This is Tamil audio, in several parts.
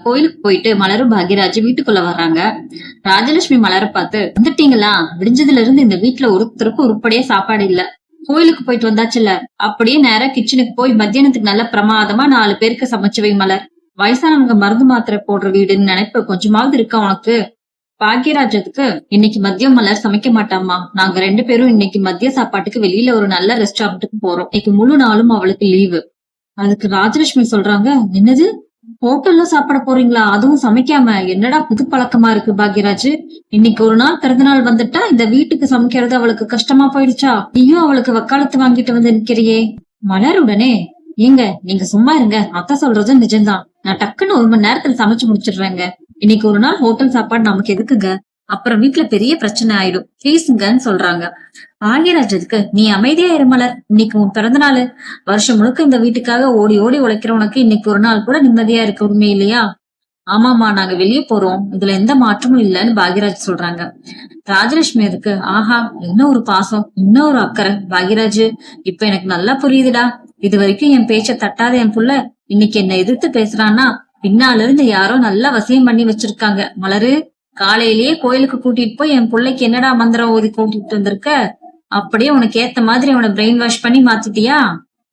கோயிலுக்கு போயிட்டு மலரும் பாக்யராஜ் வீட்டுக்குள்ள வர்றாங்க. ராஜலட்சுமி மலரை பார்த்து, வந்துட்டீங்களா? விடிஞ்சதுல இருந்து இந்த வீட்டுல ஒருத்தருக்கும் உருப்படியே சாப்பாடு இல்ல. கோயிலுக்கு போயிட்டு வந்தாச்சுல்ல, அப்படியே நேரா கிச்சனுக்கு போய் மத்தியானத்துக்கு நல்ல பிரமாதமா 4 பேருக்கு சமைச்சு வை மலர். வயசானவங்க மருந்து மாத்திரை போடுற வீடுன்னு நினைப்பு கொஞ்சமாவது இருக்கா உனக்கு? பாக்யராஜத்துக்கு, இன்னைக்கு மதியம் மலர் சமைக்க மாட்டாமா. நாங்க 2 பேரும் இன்னைக்கு மதிய சாப்பாட்டுக்கு வெளியில ஒரு நல்ல ரெஸ்டாரண்ட்டுக்கு போறோம். இன்னைக்கு முழு நாளும் அவளுக்கு லீவு. அதுக்கு ராஜலட்சுமி சொல்றாங்க, என்னது ஹோட்டல்ல சாப்பிட போறீங்களா? அதுவும் சமைக்காம? என்னடா புது பழக்கமா இருக்கு பாக்யராஜ். இன்னைக்கு ஒரு நாள் பிறந்த நாள் வந்துட்டா இந்த வீட்டுக்கு சமைக்கிறது அவளுக்கு கஷ்டமா போயிடுச்சா? நீயும் அவளுக்கு வக்காலத்து வாங்கிட்டு வந்து நிக்கிறியே. மலர் உடனே, ஏங்க நீங்க சும்மா இருங்க, அத்தை சொல்றது நிஜம்தான். நான் டக்குன்னு 1 மணி நேரத்துல சமைச்சு முடிச்சிடுறேங்க. இன்னைக்கு ஒரு நாள் ஹோட்டல் சாப்பாடு நமக்கு எதுக்குங்க? அப்புறம் வீட்டுல பெரிய பிரச்சனை ஆயிடும், ப்ளீஸுங்கன்னு சொல்றாங்க. பாக்யராஜத்துக்கு, நீ அமைதியா இரு மலர். இன்னைக்கு உன் பிறந்த நாள். வருஷம் முழுக்க இந்த வீட்டுக்காக ஓடி ஓடி உழைக்கிறவனுக்கு இன்னைக்கு ஒரு நாள் கூட நிம்மதியா இருக்க உரிமை இல்லையா? ஆமாமா, நாங்க வெளியே போறோம், இதுல எந்த மாற்றமும் இல்லன்னு பாக்யராஜ் சொல்றாங்க. ராஜலட்சுமி அதுக்கு, ஆஹா என்ன ஒரு பாசம், இன்னும் ஒரு அக்கறை. பாக்யராஜ், இப்ப எனக்கு நல்லா புரியுதுடா. இது வரைக்கும் என் பேச்ச தட்டாத என் புள்ள இன்னைக்கு என்ன எதிர்த்து பேசுறான்னா பின்னால இருந்து யாரோ நல்லா வசியம் பண்ணி வச்சிருக்காங்க. மலரு, காலையிலேயே கோயிலுக்கு கூட்டிட்டு போய் என் பிள்ளைக்கு என்னடா மந்திரம் ஓதி கூட்டிட்டு வந்திருக்க? அப்படியே உனக்கு ஏத்த மாதிரி அவனை பிரெயின் வாஷ் பண்ணி மாத்திட்டியா?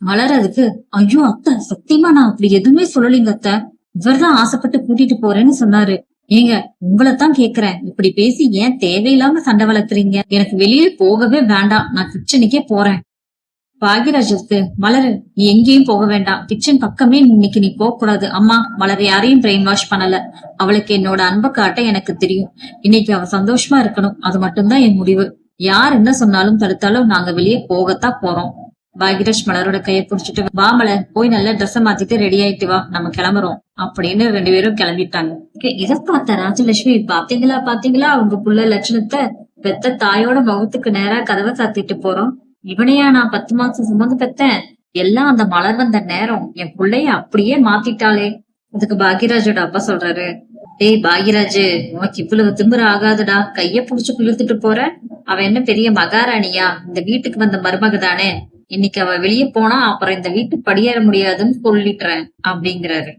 மலர் அதுக்கு, ஐயோ அத்தை, சத்தியமா நான் அப்படி எதுவுமே சொல்லலீங்க அத்தை. இவர்தான் ஆசைப்பட்டு கூட்டிட்டு போறேன்னு சொன்னாரு. ஏங்க உங்களைத்தான் கேக்குறேன், இப்படி பேசி ஏன் தேவையில்லாம சண்டை வளர்க்குறீங்க? எனக்கு வெளியே போகவே வேண்டாம், நான் கிச்சனுக்கே போறேன். பாக்யராஜுக்கு, மலரு நீ எங்கேயும் போக வேண்டாம், கிச்சன் பக்கமே இன்னைக்கு நீ போக கூடாது. அம்மா, மலர் யாரையும் பிரெயின் வாஷ் பண்ணல. அவளுக்கு என்னோட அன்பை காட்ட எனக்கு தெரியும். இன்னைக்கு அவ சந்தோஷமா இருக்கணும், அது மட்டும்தான் என் முடிவு. யார் என்ன சொன்னாலும் தடுத்தாலும் நாங்க வெளியே போகத்தான் போறோம். பாக்யராஜ் மலரோட கையை பிடிச்சிட்டு, வா மலர், போய் நல்ல ட்ரெஸ் மாத்திட்டு ரெடி ஆயிட்டு வா, நம்ம கிளம்புறோம் அப்படின்னு 2 பேரும் கிளம்பிட்டாங்க. இத பார்த்த ராஜலட்சுமி, பாத்தீங்களா அவங்க புள்ள லட்சணத்தை? பெத்த தாயோட முகத்துக்கு நேரா கதவை சாத்திட்டு போறோம். இவனையா நான் 10 மாசம் சுமந்து பெத்தேன்? எல்லாம் அந்த மலர் வந்த நேரம் என் பிள்ளைய அப்படியே மாத்திட்டாளே. அதுக்கு பாக்யராஜோட அப்பா சொல்றாரு, டேய் பாக்யராஜ், உனக்கு இவ்வளவு திமிர ஆகாதுடா. கைய புடிச்சு இழுத்துட்டு போற. அவ என்ன பெரிய மகாராணியா? இந்த வீட்டுக்கு வந்த மருமக தானே. இன்னைக்கு அவ வெளியே போனா அப்புறம் இந்த வீட்டுக்கு படியேற முடியாதுன்னு சொல்லிட்டுறேன் அப்படிங்கிறாரு.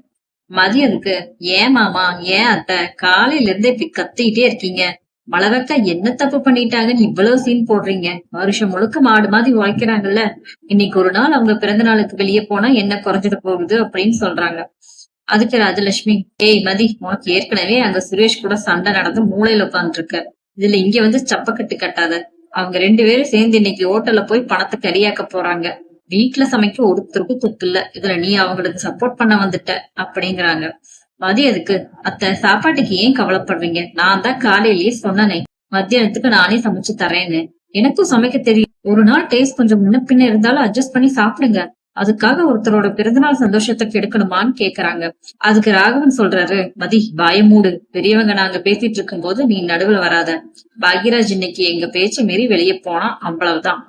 மதியதுக்கு, ஏன் மாமா, ஏன் அத்தை, காலையில இருந்தே இப்படி கத்திட்டே இருக்கீங்க? மலரக்கா என்ன தப்பு பண்ணிட்டாங்கன்னு இவ்வளவு சீன் போடுறீங்க? வருஷம் முழுக்க மாடு மாதிரி உழைக்கிறாங்கல்ல, இன்னைக்கு ஒரு நாள் அவங்க பிறந்த நாளுக்கு வெளியே போனா என்ன குறைஞ்சிட்டு போகுது அப்படின்னு சொல்றாங்க. அதுக்கு ராஜலட்சுமி, ஏய் மதி, உனக்கு ஏற்கனவே அங்க சுரேஷ் கூட சண்டை நடந்து மூளையில உட்கார்ந்து இருக்க. இதுல இங்க வந்து சப்பக்கட்டு கட்டாத. அவங்க 2 பேரும் சேர்ந்து இன்னைக்கு ஹோட்டல்ல போய் பணத்தை கரியாக்க போறாங்க. வீட்டுல சமைக்க ஒருத்தருக்கும் துப்பு இல்ல, இதுல நீ அவங்களுக்கு சப்போர்ட் பண்ண வந்துட்ட அப்படிங்கிறாங்க. மதியத்துக்கு, அத்தை சாப்பாட்டுக்கு ஏன் கவலைப்படுறீங்க? நான் தான் காலையிலேயே சொன்னனே, மத்தியானத்துக்கு நானே சமைச்சு தரேன்னு. எனக்கும் சமைக்க தெரியும். ஒரு நாள் டேஸ்ட் கொஞ்சம் முன்ன பின்ன இருந்தாலும் அட்ஜஸ்ட் பண்ணி சாப்பிடுங்க. அதுக்காக ஒருத்தரோட பிறந்தநாள் சந்தோஷத்தை கெடுக்கணுமான்னு கேக்குறாங்க. அதுக்கு ராகவன் சொல்றாரு, மதி வாய மூடு, பெரியவங்க நாங்க பேசிட்டு இருக்கும் போது நீ நடுவுல வராத. பாக்யராஜ் இன்னைக்கு எங்க பேச்ச மீறி வெளியே போனா அவ்வளவுதான்.